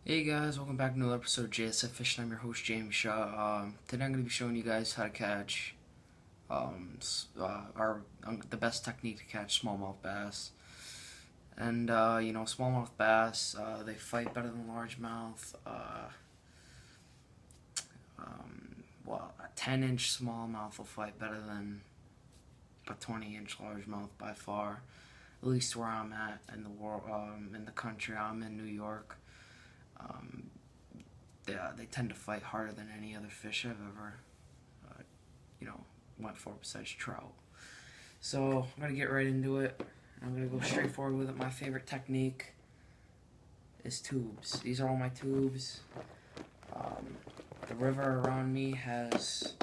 Hey guys, welcome back to another episode of JSF Fishing. I'm your host Jamie Shaw. Today I'm going to be showing you guys how to catch the best technique to catch smallmouth bass. And smallmouth bass, they fight better than largemouth. A 10-inch smallmouth will fight better than a 20-inch largemouth by far. At least where I'm at in the world, in the country. I'm in New York. Um, they tend to fight harder than any other fish I've ever, uh, went for besides trout. So I'm gonna get right into it. I'm gonna go straight forward with it. My favorite technique is tubes. These are all my tubes. The river around me has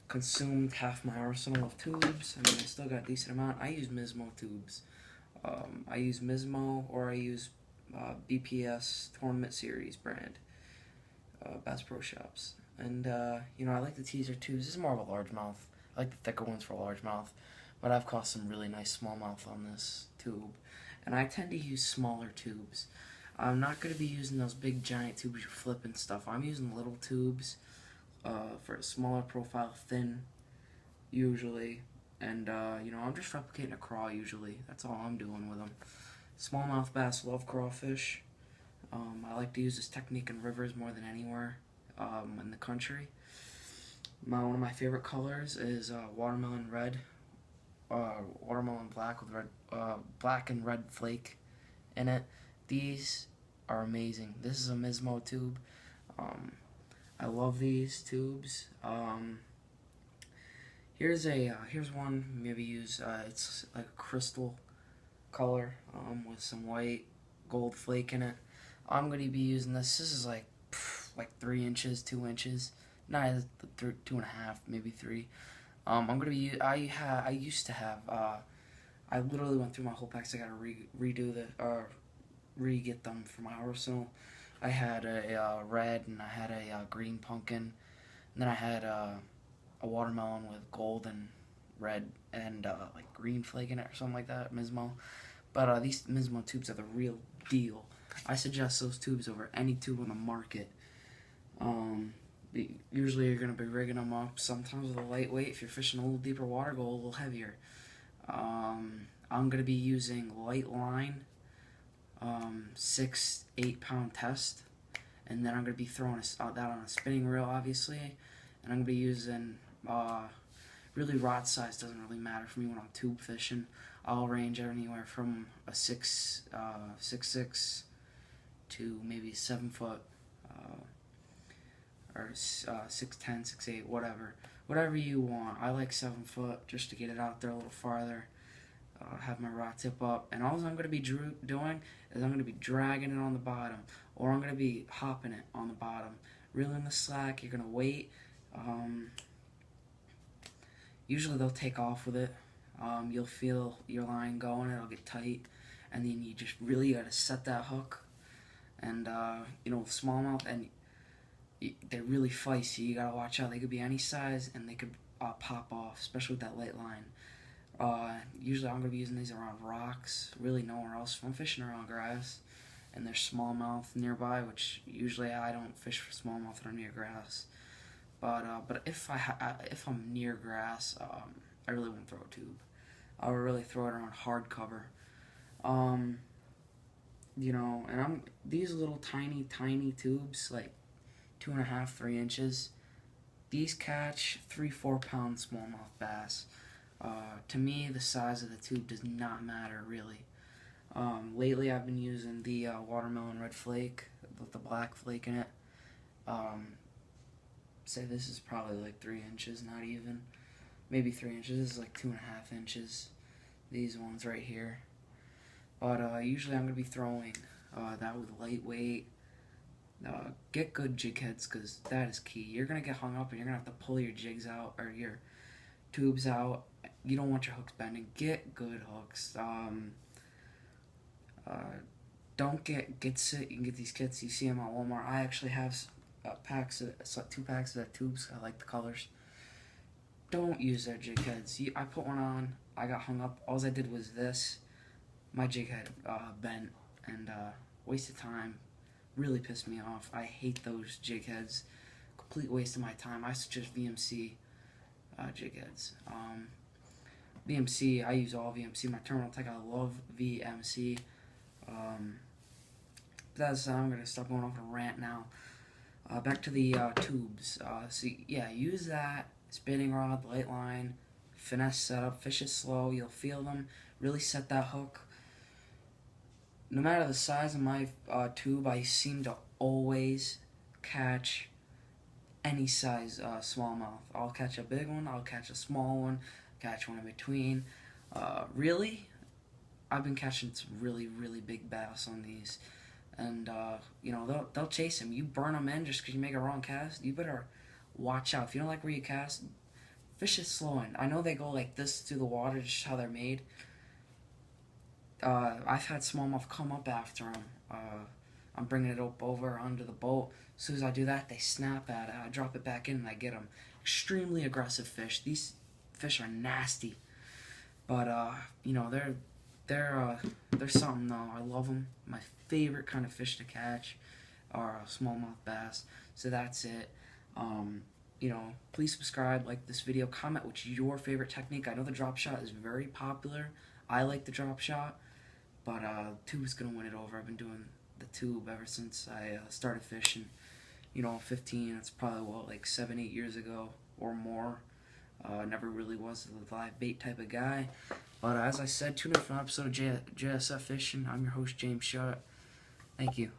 consumed half my arsenal of tubes. I mean, I still got a decent amount. I use Mismo tubes. I use Mismo or I use BPS Tournament Series brand. Bass Pro Shops. And, I like the teaser tubes. This is more of a largemouth. I like the thicker ones for a largemouth. But I've caught some really nice smallmouth on this tube. And I tend to use smaller tubes. I'm not going to be using those big giant tubes you're flipping stuff. I'm using little tubes for a smaller profile, thin, usually. And, I'm just replicating a craw usually. That's all I'm doing with them. Smallmouth bass love crawfish. I like to use this technique in rivers more than anywhere in the country. One of my favorite colors is watermelon red, watermelon black with black and red flake in it. These are amazing. This is a Mismo tube. I love these tubes. Here's one. Maybe use it's like a crystal color with some white gold flake in it. I'm going to be using this. This is like 3 inches, 2 inches, not 2.5, maybe 3. I'm going to be. I used to have. I literally went through my whole packs. I got to redo re-get them for my arsenal. I had a red and I had a green pumpkin, and then I had a watermelon with gold and red and like green flake in it or something like that. Mismo. But these Mismo tubes are the real deal. I suggest those tubes over any tube on the market. Usually you're going to be rigging them up sometimes with a lightweight. If you're fishing a little deeper water, go a little heavier. I'm going to be using light line, 6-8 pound test, and then I'm going to be throwing that on a spinning reel, obviously, and I'm going to be using really rod size doesn't really matter for me when I'm tube fishing. I'll range anywhere from a 6'6" to maybe 7 foot, or 6'10", 6'8", whatever you want. I like 7 foot just to get it out there a little farther. Have my rod tip up, and all I'm going to be doing is I'm going to be dragging it on the bottom, or I'm going to be hopping it on the bottom. Reeling the slack, you're going to wait. Usually they'll take off with it. You'll feel your line going, it'll get tight, and then you just really got to set that hook. And, with smallmouth, and they're really feisty. You got to watch out. They could be any size, and they could pop off, especially with that light line. Usually I'm going to be using these around rocks, really nowhere else. If I'm fishing around grass, and there's smallmouth nearby, which usually I don't fish for smallmouth when I'm near grass. But if I'm near grass, I really won't throw a tube. I'll really throw it around hard cover. And these little tiny tubes, like 2.5, 3 inches. These catch 3-4 pound smallmouth bass. To me, the size of the tube does not matter really. Lately, I've been using the watermelon red flake with the black flake in it. Say this is probably like 3 inches, not even. Maybe 3 inches. This is like 2.5 inches. These ones right here. But usually I'm going to be throwing that with lightweight. Get good jig heads, because that is key. You're going to get hung up and you're going to have to pull your jigs out or your tubes out. You don't want your hooks bending. Get good hooks. Don't get sit. You can get these kits. You see them at Walmart. I actually have 2 packs of that tubes. I like the colors. Don't use their jig heads. I put one on. I got hung up. All I did was this. My jig head bent and wasted time. really piss me off. I hate those jig heads. Complete waste of my time. I suggest VMC jig heads. VMC, I use all VMC. My terminal tech, I love VMC. I'm going to stop going off on a rant now. Back to the tubes. So yeah, use that. Spinning rod, light line, finesse setup, fish it slow, you'll feel them. Really set that hook. No matter the size of my tube, I seem to always catch any size smallmouth. I'll catch a big one, I'll catch a small one, catch one in between. Really, I've been catching some really, really big bass on these. And, you know, they'll chase him. You burn them in just because you make a wrong cast. You better watch out. If you don't like where you cast, fish is slow in. I know they go like this through the water, just how they're made. I've had smallmouth come up after them. I'm bringing it up over onto the boat. As soon as I do that, they snap at it. I drop it back in and I get them. Extremely aggressive fish. These fish are nasty. But, you know, they're something though. I love them. My favorite kind of fish to catch are smallmouth bass. So that's it. You know, please subscribe, like this video, comment what's your favorite technique. I know the drop shot is very popular. I like the drop shot, but tube is gonna win it over. I've been doing the tube ever since I started fishing. You know, 15. It's probably what, like 7-8 years ago or more. Never really was a live bait type of guy. But as I said, tune in for an episode of JSF Fishing. I'm your host, James Shutt. Thank you.